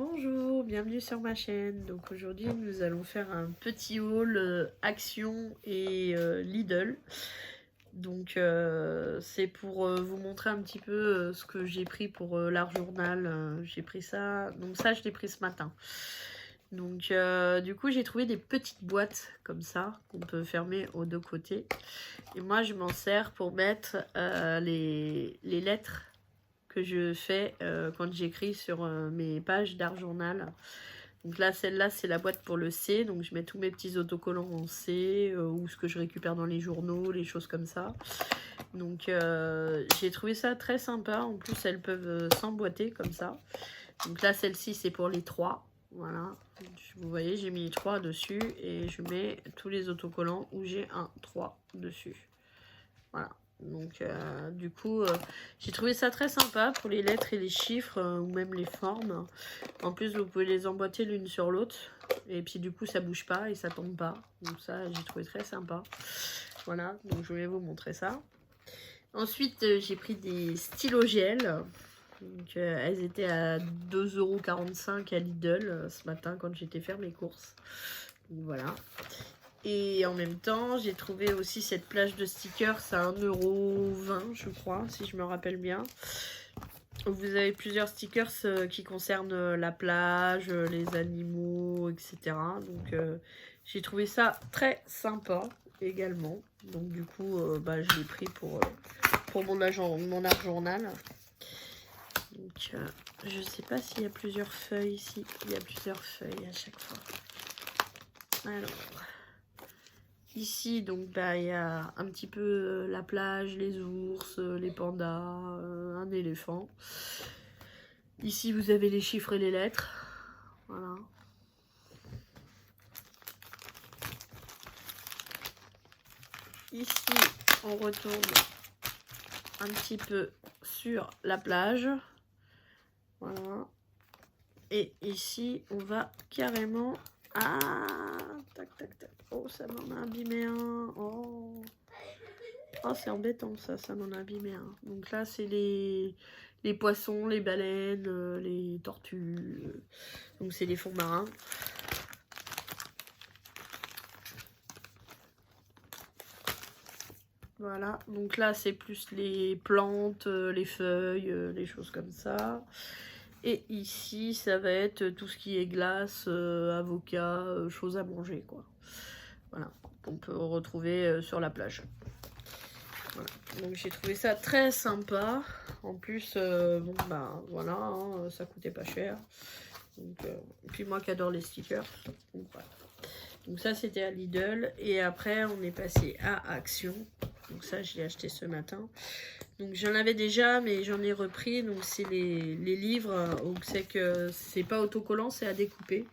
Bonjour, bienvenue sur ma chaîne. Donc aujourd'hui nous allons faire un petit haul Action et Lidl. Donc c'est pour vous montrer un petit peu ce que j'ai pris pour l'art journal. J'ai pris ça, donc ça je l'ai pris ce matin. Donc du coup j'ai trouvé des petites boîtes comme ça qu'on peut fermer aux deux côtés. Et moi je m'en sers pour mettre les lettres que je fais quand j'écris sur mes pages d'art journal. Donc là, celle-là, c'est la boîte pour le C. Donc je mets tous mes petits autocollants en C ou ce que je récupère dans les journaux, les choses comme ça. Donc j'ai trouvé ça très sympa. En plus, elles peuvent s'emboîter comme ça. Donc là, celle-ci, c'est pour les 3. Voilà. Vous voyez, j'ai mis 3 dessus et je mets tous les autocollants où j'ai un 3 dessus. Voilà. Donc du coup j'ai trouvé ça très sympa pour les lettres et les chiffres ou même les formes. En plus vous pouvez les emboîter l'une sur l'autre et puis du coup ça bouge pas et ça tombe pas. Donc ça j'ai trouvé très sympa. Voilà, donc je vais vous montrer ça. Ensuite j'ai pris des stylos gel. Donc elles étaient à 2,45 € à Lidl ce matin quand j'étais faire mes courses. Donc voilà. Et en même temps, j'ai trouvé aussi cette plage de stickers à 1,20 € je crois, si je me rappelle bien. Vous avez plusieurs stickers qui concernent la plage, les animaux, etc. Donc j'ai trouvé ça très sympa également. Donc du coup, je l'ai pris pour mon art journal. Donc je sais pas s'il y a plusieurs feuilles ici. Il y a plusieurs feuilles à chaque fois. Alors... Ici, donc, il y a un petit peu la plage, les ours, les pandas, un éléphant. Ici, vous avez les chiffres et les lettres. Voilà. Ici, on retourne un petit peu sur la plage. Voilà. Et ici, on va carrément... Ah, tac, tac, tac. Oh, ça m'en a abîmé un. Oh. Oh, c'est embêtant ça m'en a abîmé un. Donc là, c'est les poissons, les baleines, les tortues. Donc c'est les fonds marins. Voilà, donc là, c'est plus les plantes, les feuilles, les choses comme ça. Et ici, ça va être tout ce qui est glace, avocat, choses à manger, quoi. Voilà, qu'on peut retrouver sur la plage. Voilà. Donc j'ai trouvé ça très sympa. En plus, voilà, hein, ça coûtait pas cher. Donc, et puis moi qui adore les stickers. Donc, voilà. Donc ça c'était à Lidl. Et après on est passé à Action. Donc ça je l'ai acheté ce matin. Donc j'en avais déjà mais j'en ai repris. Donc c'est les livres. Donc c'est que c'est pas autocollant, c'est à découper.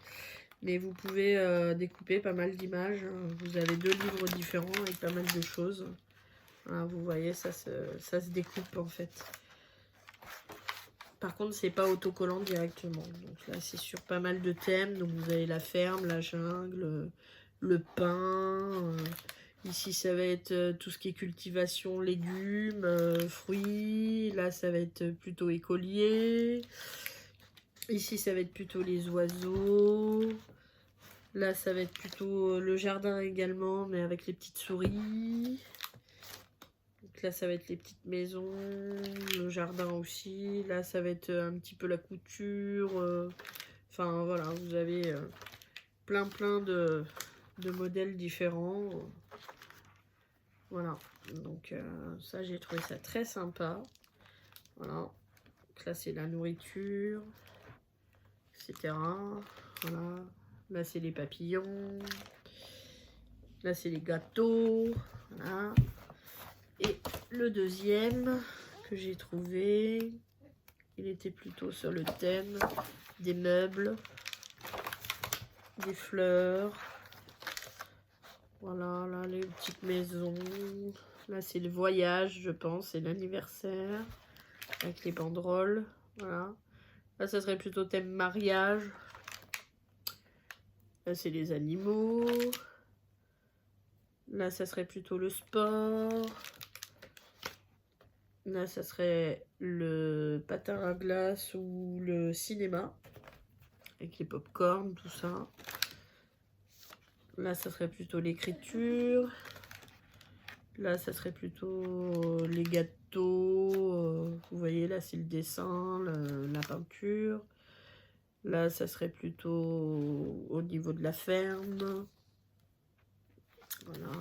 Mais vous pouvez découper pas mal d'images. Vous avez 2 livres différents avec pas mal de choses. Voilà, vous voyez, ça se découpe en fait. Par contre, c'est pas autocollant directement. Donc là, c'est sur pas mal de thèmes. Donc vous avez la ferme, la jungle, le pain. Ici, ça va être tout ce qui est cultivation, légumes, fruits. Là, ça va être plutôt écolier. Ici, ça va être plutôt les oiseaux. Là, ça va être plutôt le jardin également, mais avec les petites souris. Donc là, ça va être les petites maisons, le jardin aussi. Là, ça va être un petit peu la couture. Enfin, voilà, vous avez plein de modèles différents. Voilà, donc ça, j'ai trouvé ça très sympa. Voilà, donc là, c'est la nourriture, etc. Voilà, là, c'est les papillons. Là, c'est les gâteaux. Voilà. Et le deuxième que j'ai trouvé, il était plutôt sur le thème des meubles, des fleurs. Voilà, là les petites maisons. Là c'est le voyage, je pense, c'est l'anniversaire avec les banderoles. Voilà. Là ça serait plutôt thème mariage. Là c'est les animaux. Là ça serait plutôt le sport. Là, ça serait le patin à glace ou le cinéma. avec les pop-corn, tout ça. Là, ça serait plutôt l'écriture. Là, ça serait plutôt les gâteaux. Vous voyez, là, c'est le dessin, la peinture. Là, ça serait plutôt au niveau de la ferme. Voilà.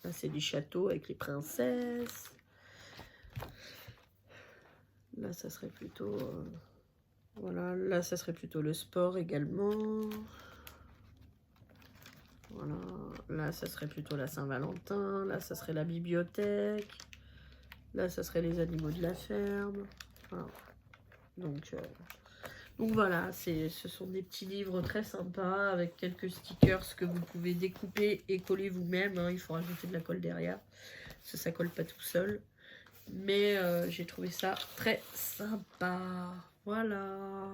Là, c'est des châteaux avec les princesses. Là, ça serait plutôt... voilà. Là, ça serait plutôt le sport également. Voilà. Là, ça serait plutôt la Saint-Valentin. Là, ça serait la bibliothèque. Là, ça serait les animaux de la ferme. Voilà. Donc voilà, ce sont des petits livres très sympas avec quelques stickers que vous pouvez découper et coller vous-même. Hein. Il faut rajouter de la colle derrière, parce que ça colle pas tout seul. Mais j'ai trouvé ça très sympa. Voilà.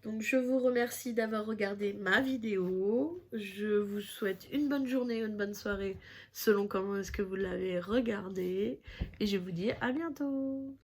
Donc je vous remercie d'avoir regardé ma vidéo. Je vous souhaite une bonne journée, une bonne soirée, selon comment est-ce que vous l'avez regardé. Et je vous dis à bientôt.